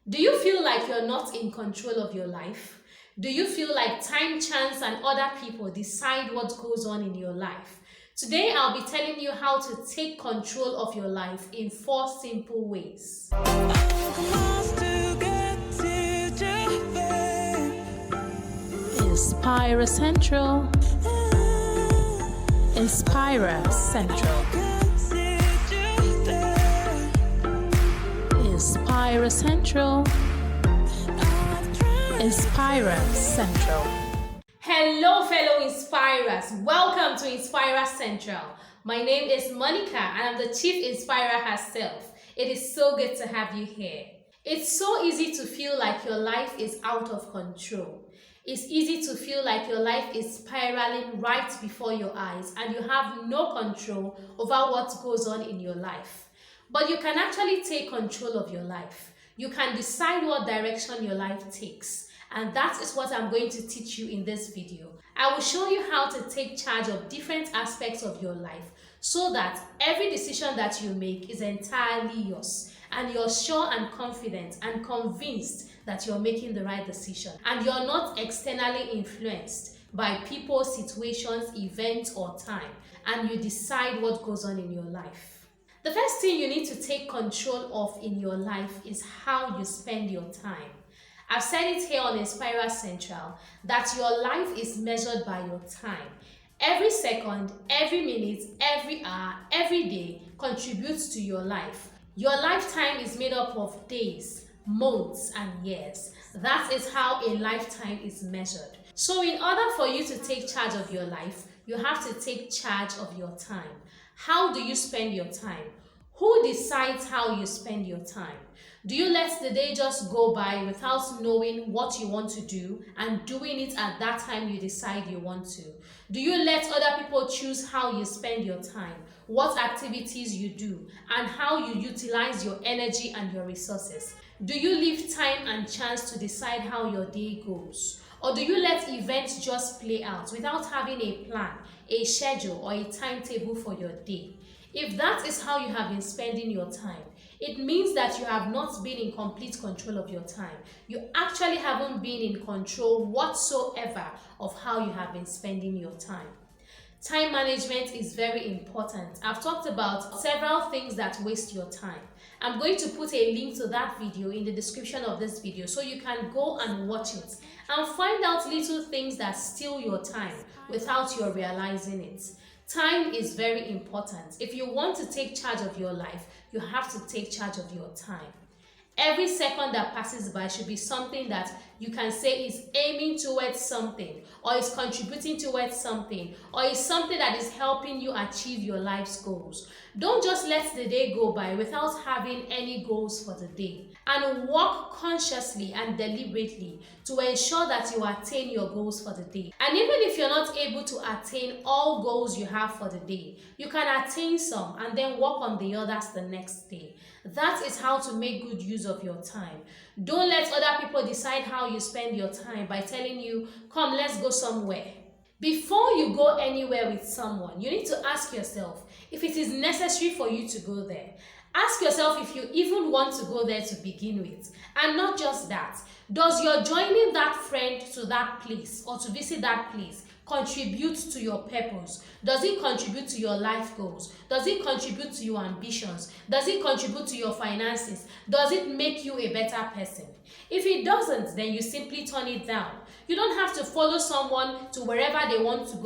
Do you feel like you're not in control of your life? Do you feel like time, chance, and other people decide what goes on in your life? Today, I'll be telling you how to take control of your life in 4 simple ways. Inspire Central. Inspire Central. Inspire Central. Inspire Central. Hello, fellow Inspirers. Welcome to Inspire Central. My name is Monica and I'm the Chief Inspirer herself. It is so good to have you here. It's so easy to feel like your life is out of control. It's easy to feel like your life is spiraling right before your eyes and you have no control over what goes on in your life. But you can actually take control of your life. You can decide what direction your life takes. And that is what I'm going to teach you in this video. I will show you how to take charge of different aspects of your life so that every decision that you make is entirely yours. And you're sure and confident and convinced that you're making the right decision. And you're not externally influenced by people, situations, events, or time. And you decide what goes on in your life. The first thing you need to take control of in your life is how you spend your time. I've said it here on Inspire Central that your life is measured by your time. Every second, every minute, every hour, every day contributes to your life. Your lifetime is made up of days, months, and years. That is how a lifetime is measured. So in order for you to take charge of your life, you have to take charge of your time. How do you spend your time? Who decides how you spend your time? Do you let the day just go by without knowing what you want to do and doing it at that time you decide you want to? Do you let other people choose how you spend your time, what activities you do, and how you utilize your energy and your resources? Do you leave time and chance to decide how your day goes? Or do you let events just play out without having a plan, a schedule, or a timetable for your day? If that is how you have been spending your time, it means that you have not been in complete control of your time. You actually haven't been in control whatsoever of how you have been spending your time. Time management is very important. I've talked about several things that waste your time. I'm going to put a link to that video in the description of this video so you can go and watch it and find out little things that steal your time without you realizing it. Time is very important. If you want to take charge of your life, you have to take charge of your time. Every second that passes by should be something that you can say is aiming towards something, or is contributing towards something, or is something that is helping you achieve your life's goals. Don't just let the day go by without having any goals for the day. And work consciously and deliberately to ensure that you attain your goals for the day. And even if you're not able to attain all goals you have for the day, you can attain some and then work on the others the next day. That is how to make good use of your time. Don't let other people decide how you spend your time by telling you, come, let's go somewhere. Before you go anywhere with someone, you need to ask yourself if it is necessary for you to go there. Ask yourself if you even want to go there to begin with. And not just that, does your joining that friend to that place or to visit that place contribute to your purpose? Does it contribute to your life goals? Does it contribute to your ambitions? Does it contribute to your finances? Does it make you a better person? If it doesn't, then you simply turn it down. You don't have to follow someone to wherever they want to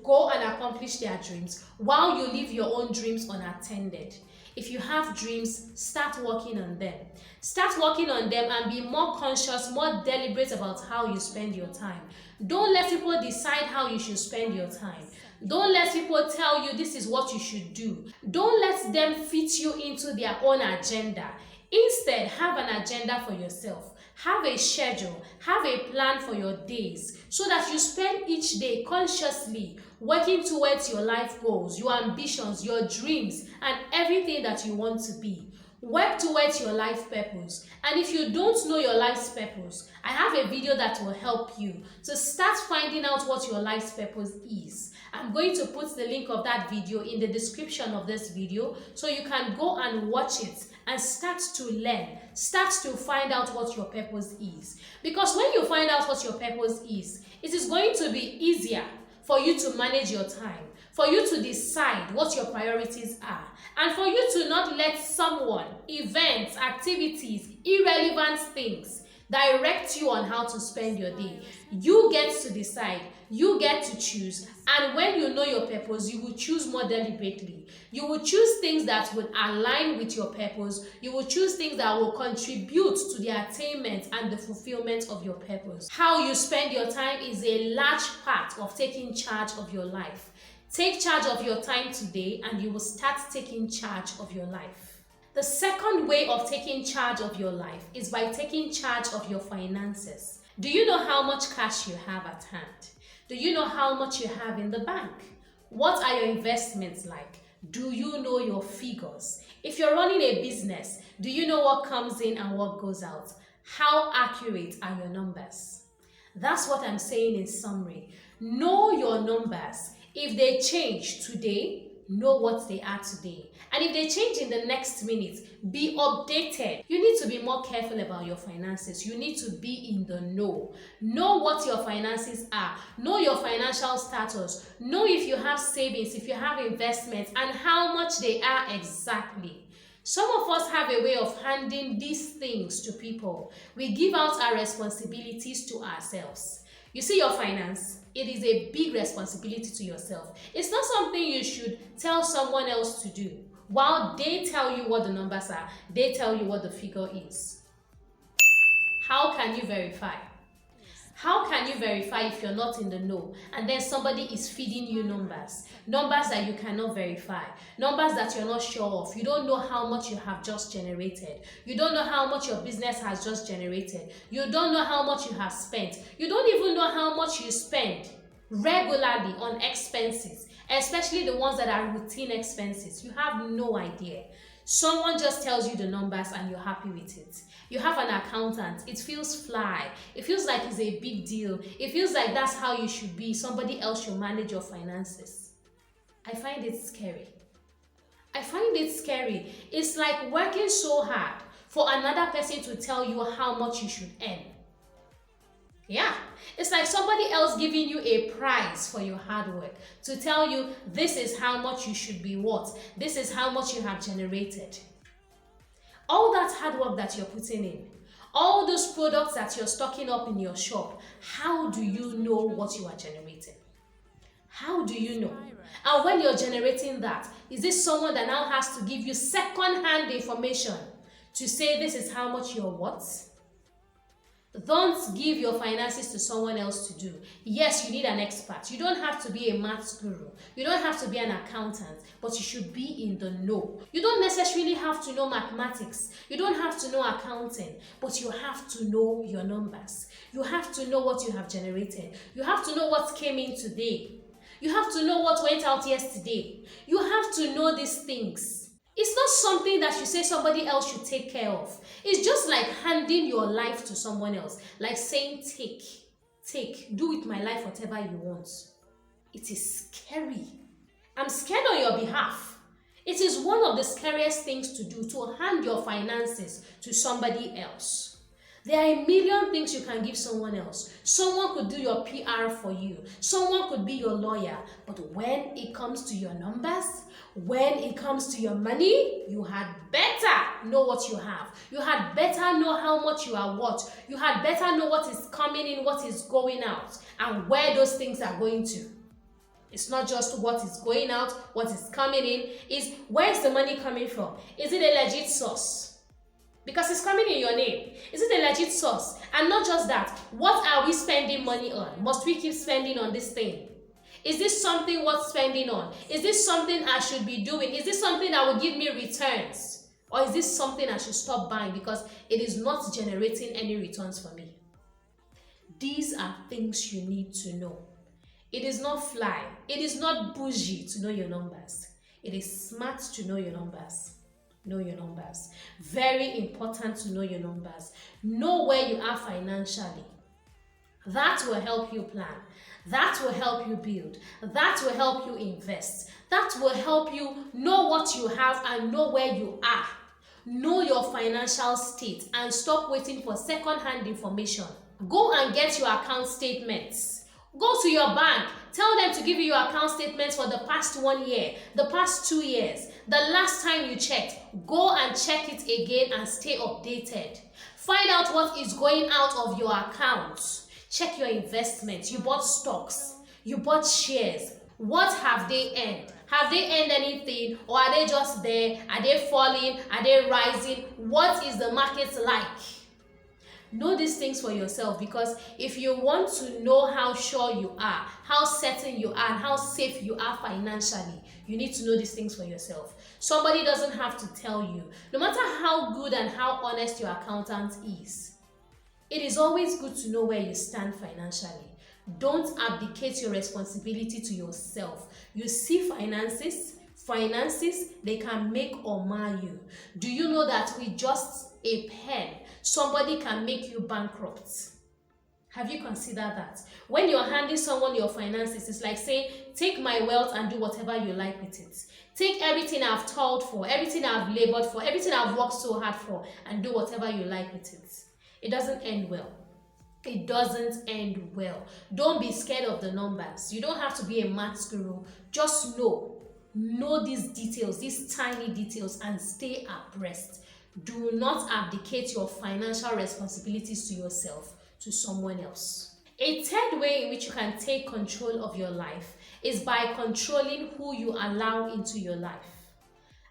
go and accomplish their dreams while you leave your own dreams unattended. If you have dreams, start working on them. Start working on them and be more conscious, more deliberate about how you spend your time. Don't let people decide how you should spend your time. Don't let people tell you this is what you should do. Don't let them fit you into their own agenda. Instead, have an agenda for yourself. Have a schedule, have a plan for your days so that you spend each day consciously working towards your life goals, your ambitions, your dreams, and everything that you want to be. Work towards your life purpose. And if you don't know your life's purpose, I have a video that will help you to start finding out what your life's purpose is. I'm going to put the link of that video in the description of this video so you can go and watch it and start to learn, start to find out what your purpose is. Because when you find out what your purpose is, it is going to be easier for you to manage your time, for you to decide what your priorities are, and for you to not let someone, events, activities, irrelevant things direct you on how to spend your day. You get to decide, you get to choose, and when you know your purpose, you will choose more deliberately. You will choose things that will align with your purpose. You will choose things that will contribute to the attainment and the fulfillment of your purpose. How you spend your time is a large part of taking charge of your life. Take charge of your time today and you will start taking charge of your life. The second way of taking charge of your life is by taking charge of your finances. Do you know how much cash you have at hand? Do you know how much you have in the bank? What are your investments like? Do you know your figures? If you're running a business, do you know what comes in and what goes out? How accurate are your numbers? That's what I'm saying in summary. Know your numbers. If they change today, know what they are today. And if they change in the next minute, be updated. You need to be more careful about your finances. You need to be in the know. Know what your finances are. Know your financial status. Know if you have savings, if you have investments, and how much they are exactly. Some of us have a way of handing these things to people. We give out our responsibilities to ourselves. You see your finance, it is a big responsibility to yourself. It's not something you should tell someone else to do. While they tell you what the numbers are, they tell you what the figure is. How can you verify? How can you verify if you're not in the know and then somebody is feeding you numbers? Numbers that you cannot verify, numbers that you're not sure of. You don't know how much you have just generated. You don't know how much your business has just generated. You don't know how much you have spent. You don't even know how much you spend regularly on expenses, especially the ones that are routine expenses. You have no idea. Someone just tells you the numbers and you're happy with it. You have an accountant, it feels fly, it feels like it's a big deal, it feels like that's how you should be. Somebody else should manage your finances. I find it scary. I find it scary. It's like working so hard for another person to tell you how much you should earn. Yeah, it's like somebody else giving you a prize for your hard work to tell you this is how much you should be worth, this is how much you have generated. All that hard work that you're putting in, all those products that you're stocking up in your shop, how do you know what you are generating? How do you know? And when you're generating that, is this someone that now has to give you second-hand information to say this is how much you're worth? Don't give your finances to someone else to do. Yes, you need an expert. You don't have to be a maths guru. You don't have to be an accountant, but you should be in the know. You don't necessarily have to know mathematics. You don't have to know accounting, but you have to know your numbers. You have to know what you have generated. You have to know what came in today. You have to know what went out yesterday. You have to know these things. It's not something that you say somebody else should take care of. It's just like handing your life to someone else. Like saying, take, do with my life whatever you want. It is scary. I'm scared on your behalf. It is one of the scariest things to do, to hand your finances to somebody else. There are a million things you can give someone else. Someone could do your PR for you. Someone could be your lawyer. But when it comes to your numbers, when it comes to your money, you had better know what you have. You had better know how much you are worth. You had better know what is coming in, what is going out, and where those things are going to. It's not just what is going out, what is coming in. It's where is the money coming from? Is it a legit source? Because it's coming in your name. Is it a legit source? And not just that, what are we spending money on? Must we keep spending on this thing? Is this something worth spending on? Is this something I should be doing? Is this something that will give me returns? Or is this something I should stop buying because it is not generating any returns for me? These are things you need to know. It is not fly. It is not bougie to know your numbers. It is smart to know your numbers. Know your numbers. Very important to know your numbers. Know where you are financially. That will help you plan. That will help you build. That will help you invest. That will help you know what you have and know where you are. Know your financial state and stop waiting for second-hand information. Go and get your account statements. Go to your bank. Tell them to give you your account statements for the past 1 year, the past 2 years, the last time you checked. Go and check it again and stay updated. Find out what is going out of your account. Check your investments. You bought stocks. You bought shares. What have they earned? Have they earned anything, or are they just there? Are they falling? Are they rising? What is the market like? Know these things for yourself, because if you want to know how sure you are, how certain you are, and how safe you are financially, you need to know these things for yourself. Somebody doesn't have to tell you. No matter how good and how honest your accountant is, it is always good to know where you stand financially. Don't abdicate your responsibility to yourself. You see finances, they can make or mar you. Do you know that with just a pen, somebody can make you bankrupt? Have you considered that? When you're handing someone your finances, it's like saying, take my wealth and do whatever you like with it. Take everything I've toiled for, everything I've labored for, everything I've worked so hard for, and do whatever you like with it. It doesn't end well. It doesn't end well. Don't be scared of the numbers. You don't have to be a maths guru. Just know these details, these tiny details, and stay abreast. Do not abdicate your financial responsibilities to yourself to someone else. A third way in which you can take control of your life is by controlling who you allow into your life.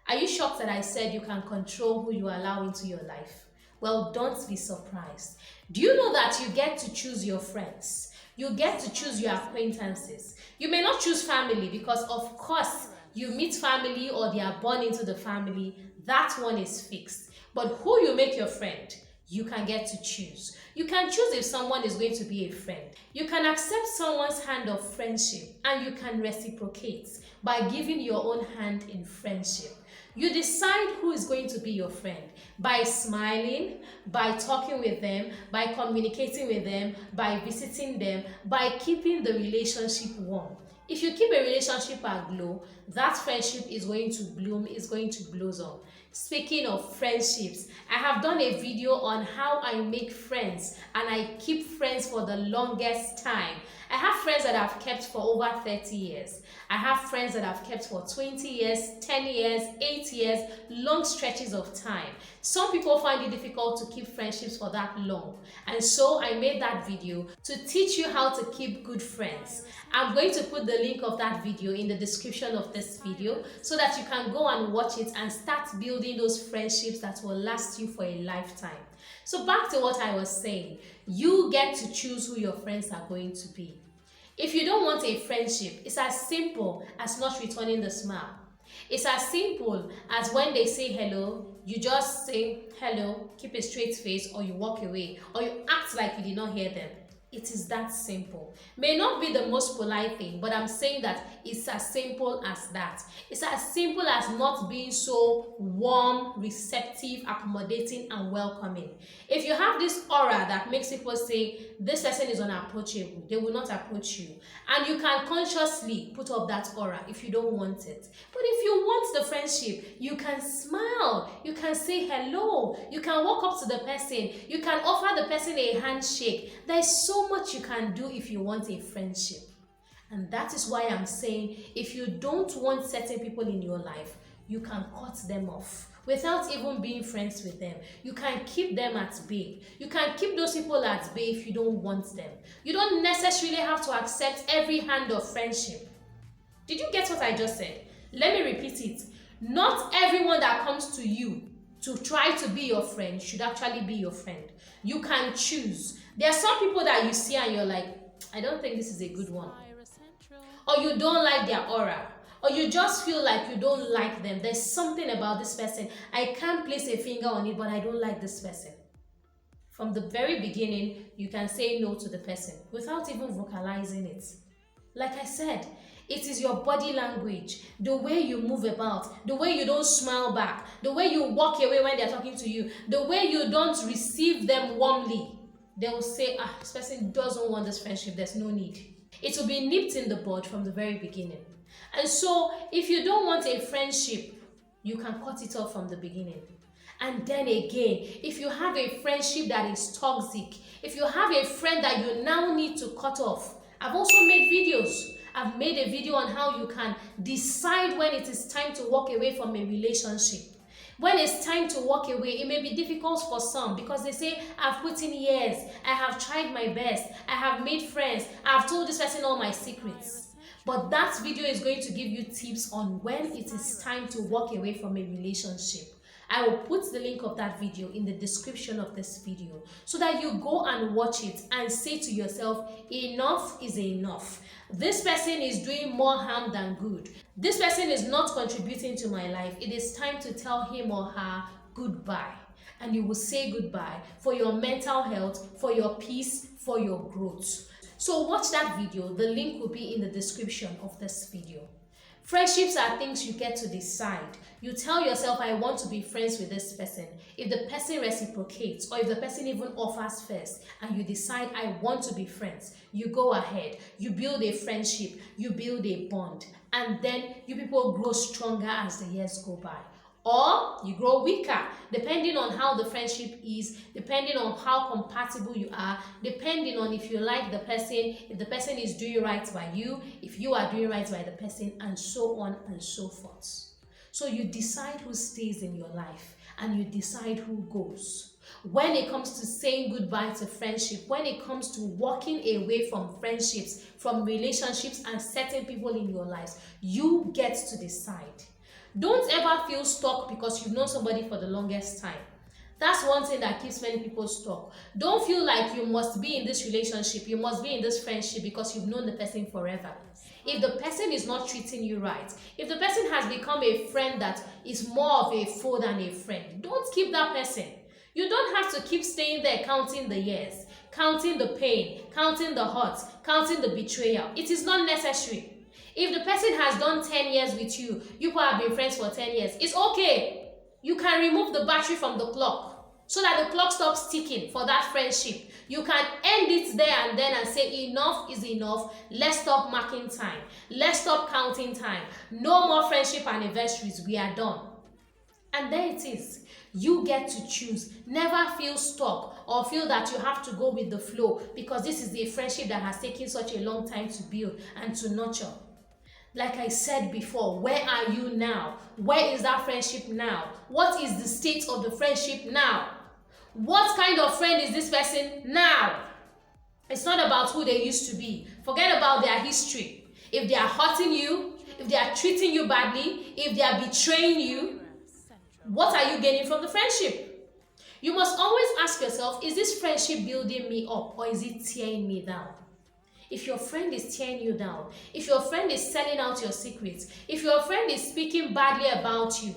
Are you shocked that I said you can control who you allow into your life? Well, don't be surprised. Do you know that you get to choose your friends? You get to choose your acquaintances. You may not choose family, because of course you meet family or they are born into the family. That one is fixed. But who you make your friend, you can get to choose. You can choose if someone is going to be a friend. You can accept someone's hand of friendship, and you can reciprocate by giving your own hand in friendship. You decide who is going to be your friend by smiling, by talking with them, by communicating with them, by visiting them, by keeping the relationship warm. If you keep a relationship aglow, that friendship is going to bloom, is going to blossom. Speaking of friendships, I have done a video on how I make friends and I keep friends for the longest time. I have friends that I've kept for over 30 years. I have friends that I've kept for 20 years, 10 years, 8 years, long stretches of time. Some people find it difficult to keep friendships for that long. And so I made that video to teach you how to keep good friends. I'm going to put the link of that video in the description of this video so that you can go and watch it and start building those friendships that will last you for a lifetime. So back to what I was saying, you get to choose who your friends are going to be. If you don't want a friendship, it's as simple as not returning the smile. It's as simple as when they say hello, you just say hello, keep a straight face, or you walk away, or you act like you did not hear them. It is that simple. May not be the most polite thing, but I'm saying that it's as simple as that. It's as simple as not being so warm, receptive, accommodating, and welcoming. If you have this aura that makes people say, this person is unapproachable, they will not approach you. And you can consciously put up that aura if you don't want it. But if you want the friendship, you can smile, you can say hello, you can walk up to the person, you can offer the person a handshake. There's so much you can do if you want a friendship. And that is why I'm saying, if you don't want certain people in your life, you can cut them off without even being friends with them. You can keep them at bay. You can keep those people at bay if you don't want them. You don't necessarily have to accept every hand of friendship. Did you get what I just said? Let me repeat it. Not everyone that comes to you to try to be your friend should actually be your friend. You can choose. There are some people that you see and you're like, I don't think this is a good one. Or you don't like their aura. Or you just feel like you don't like them. There's something about this person. I can't place a finger on it, but I don't like this person. From the very beginning, you can say no to the person without even vocalizing it. Like I said, It is your body language, the way you move about, the way you don't smile back, the way you walk away when they're talking to you, the way you don't receive them warmly. They will say, this person doesn't want this friendship, there's no need. It will be nipped in the bud from the very beginning. And so, if you don't want a friendship, you can cut it off from the beginning. And then again, if you have a friendship that is toxic, if you have a friend that you now need to cut off, I've also made videos. I've made a video on how you can decide when it is time to walk away from a relationship. When it's time to walk away, it may be difficult for some because they say, I've put in years, I have tried my best, I have made friends, I've told this person all my secrets. But that video is going to give you tips on when it is time to walk away from a relationship. I will put the link of that video in the description of this video so that you go and watch it and say to yourself, enough is enough. This person is doing more harm than good. This person is not contributing to my life. It is time to tell him or her goodbye. And you will say goodbye for your mental health, for your peace, for your growth. So watch that video. The link will be in the description of this video. Friendships are things you get to decide. You tell yourself, I want to be friends with this person. If the person reciprocates, or if the person even offers first, and you decide, I want to be friends, you go ahead. You build a friendship, you build a bond, and then you people grow stronger as the years go by. Or you grow weaker, depending on how the friendship is, depending on how compatible you are, depending on if you like the person, if the person is doing right by you, if you are doing right by the person, and so on and so forth. So you decide who stays in your life and you decide who goes. When it comes to saying goodbye to friendship, when it comes to walking away from friendships, from relationships and certain people in your lives, you get to decide. Don't ever feel stuck because you've known somebody for the longest time. That's one thing that keeps many people stuck. Don't feel like you must be in this relationship, you must be in this friendship because you've known the person forever. If the person is not treating you right, if the person has become a friend that is more of a foe than a friend, don't keep that person. You don't have to keep staying there counting the years, counting the pain, counting the hurt, counting the betrayal. It is not necessary. If the person has done 10 years with you, you have been friends for 10 years, it's okay. You can remove the battery from the clock so that the clock stops ticking for that friendship. You can end it there and then and say enough is enough. Let's stop marking time. Let's stop counting time. No more friendship anniversaries. We are done. And there it is. You get to choose. Never feel stuck or feel that you have to go with the flow because this is a friendship that has taken such a long time to build and to nurture. Like I said before, where are you now? Where is that friendship now? What is the state of the friendship now? What kind of friend is this person now? It's not about who they used to be. Forget about their history. If they are hurting you, if they are treating you badly, if they are betraying you, what are you gaining from the friendship? You must always ask yourself, is this friendship building me up or is it tearing me down? If your friend is tearing you down, if your friend is selling out your secrets, if your friend is speaking badly about you,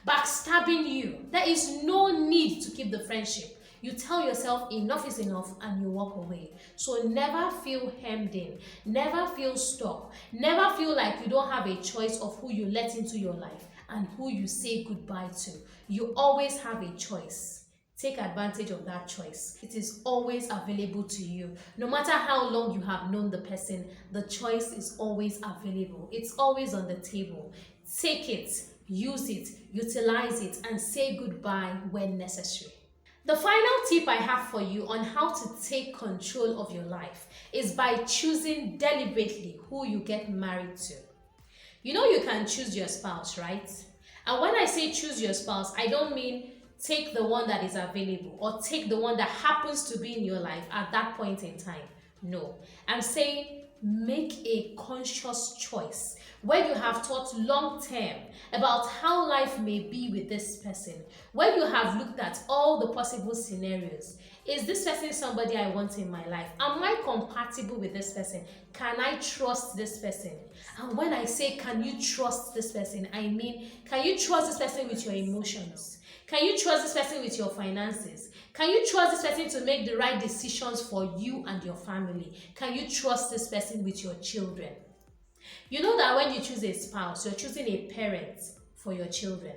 backstabbing you, there is no need to keep the friendship. You tell yourself enough is enough and you walk away. So never feel hemmed in, never feel stuck, never feel like you don't have a choice of who you let into your life and who you say goodbye to. You always have a choice. Take advantage of that choice. It is always available to you. No matter how long you have known the person, the choice is always available. It's always on the table. Take it, use it, utilize it, and say goodbye when necessary. The final tip I have for you on how to take control of your life is by choosing deliberately who you get married to. You know you can choose your spouse, right? And when I say choose your spouse, I don't mean take the one that is available or take the one that happens to be in your life at that point in time. No, I'm saying make a conscious choice where you have thought long term about how life may be with this person, where you have looked at all the possible scenarios. Is this person somebody I want in my life? Am I compatible with this person? Can I trust this person? And when I say can you trust this person, I mean can you trust this person with your emotions? Can you trust this person with your finances? Can you trust this person to make the right decisions for you and your family? Can you trust this person with your children? You know that when you choose a spouse, you're choosing a parent for your children.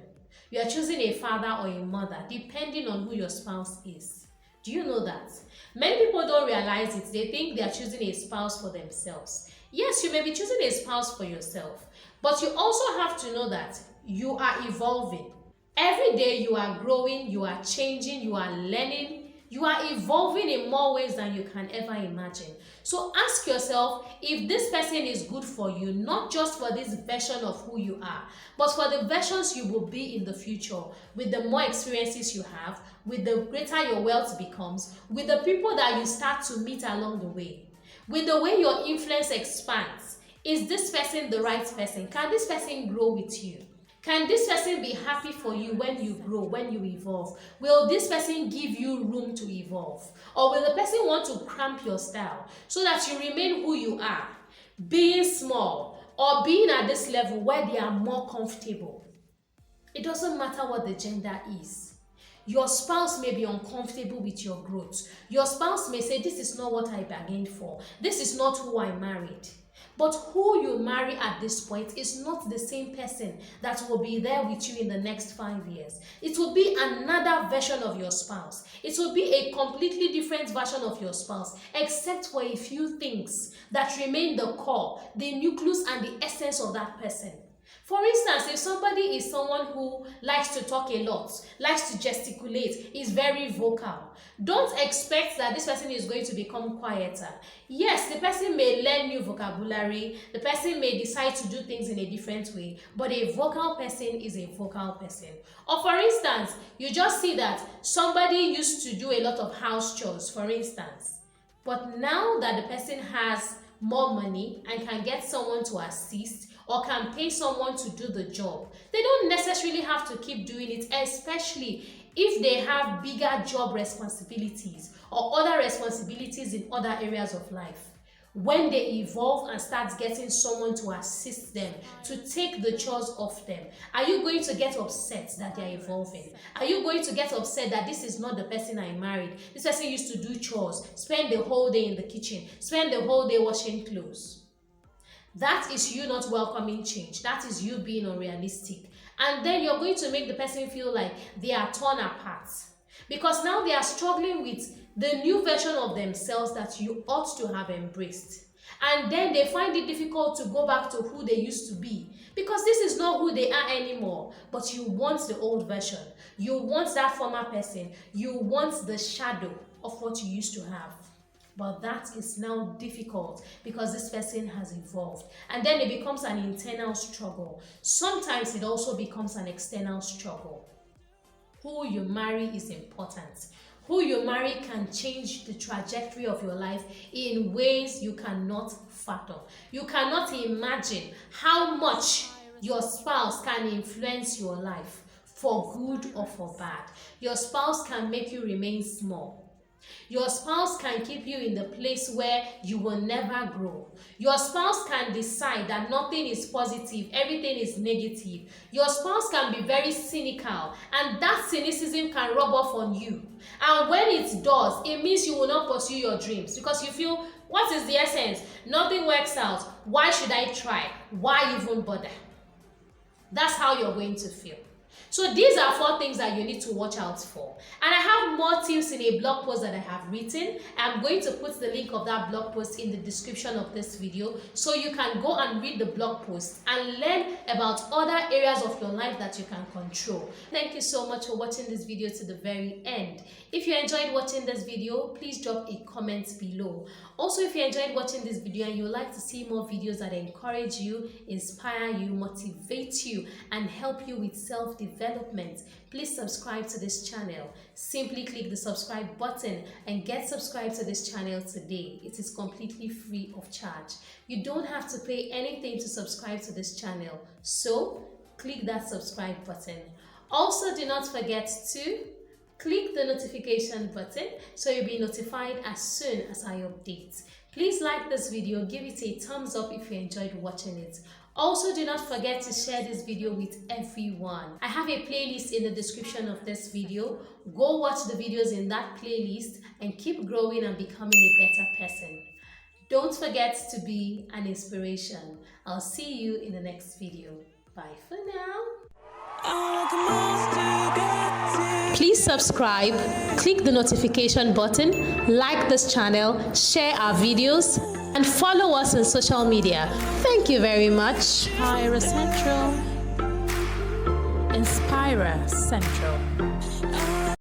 You are choosing a father or a mother depending on who your spouse is. Do you know that? Many people don't realize it. They think they are choosing a spouse for themselves. Yes, you may be choosing a spouse for yourself, but you also have to know that you are evolving. Every day you are growing, you are changing, you are learning, you are evolving in more ways than you can ever imagine. So ask yourself if this person is good for you, not just for this version of who you are, but for the versions you will be in the future, with the more experiences you have, with the greater your wealth becomes, with the people that you start to meet along the way, with the way your influence expands. Is this person the right person? Can this person grow with you? Can this person be happy for you when you grow, when you evolve? Will this person give you room to evolve? Or will the person want to cramp your style so that you remain who you are, being small or being at this level where they are more comfortable? It doesn't matter what the gender is. Your spouse may be uncomfortable with your growth. Your spouse may say, this is not what I bargained for. This is not who I married. But who you marry at this point is not the same person that will be there with you in the next 5 years. It will be another version of your spouse. It will be a completely different version of your spouse, except for a few things that remain the core, the nucleus and the essence of that person. For instance, if somebody is someone who likes to talk a lot, likes to gesticulate, is very vocal, don't expect that this person is going to become quieter. Yes, the person may learn new vocabulary, the person may decide to do things in a different way, but a vocal person is a vocal person. Or for instance, you just see that somebody used to do a lot of house chores, for instance, but now that the person has more money and can get someone to assist, or can pay someone to do the job, they don't necessarily have to keep doing it, especially if they have bigger job responsibilities or other responsibilities in other areas of life. When they evolve and start getting someone to assist them, to take the chores off them, are you going to get upset that they are evolving? Are you going to get upset that this is not the person I married? This person used to do chores, spend the whole day in the kitchen, spend the whole day washing clothes. That is you not welcoming change. That is you being unrealistic. And then you're going to make the person feel like they are torn apart. Because now they are struggling with the new version of themselves that you ought to have embraced. And then they find it difficult to go back to who they used to be. Because this is not who they are anymore. But you want the old version. You want that former person. You want the shadow of what you used to have. But that is now difficult because this person has evolved. And then it becomes an internal struggle. Sometimes it also becomes an external struggle. Who you marry is important. Who you marry can change the trajectory of your life in ways you cannot fathom. You cannot imagine how much your spouse can influence your life for good or for bad. Your spouse can make you remain small. Your spouse can keep you in the place where you will never grow. Your spouse can decide that nothing is positive, everything is negative. Your spouse can be very cynical, and that cynicism can rub off on you. And when it does, it means you will not pursue your dreams because you feel, what is the essence? Nothing works out. Why should I try? Why even bother? That's how you're going to feel. So these are 4 things that you need to watch out for. And I have more tips in a blog post that I have written. I'm going to put the link of that blog post in the description of this video so you can go and read the blog post and learn about other areas of your life that you can control. Thank you so much for watching this video to the very end. If you enjoyed watching this video, please drop a comment below. Also, if you enjoyed watching this video and you would like to see more videos that encourage you, inspire you, motivate you, and help you with self-development, please subscribe to this channel. Simply click the subscribe button and get subscribed to this channel today. It is completely free of charge. You don't have to pay anything to subscribe to this channel, so click that subscribe button. Also, do not forget to click the notification button so you'll be notified as soon as I update. Please like this video, give it a thumbs up if you enjoyed watching it. Also, do not forget to share this video with everyone. I have a playlist in the description of this video. Go watch the videos in that playlist and keep growing and becoming a better person. Don't forget to be an inspiration. I'll see you in the next video. Bye for now. Please subscribe, click the notification button, like this channel, share our videos, and follow us on social media. Thank you very much. Inspira Central.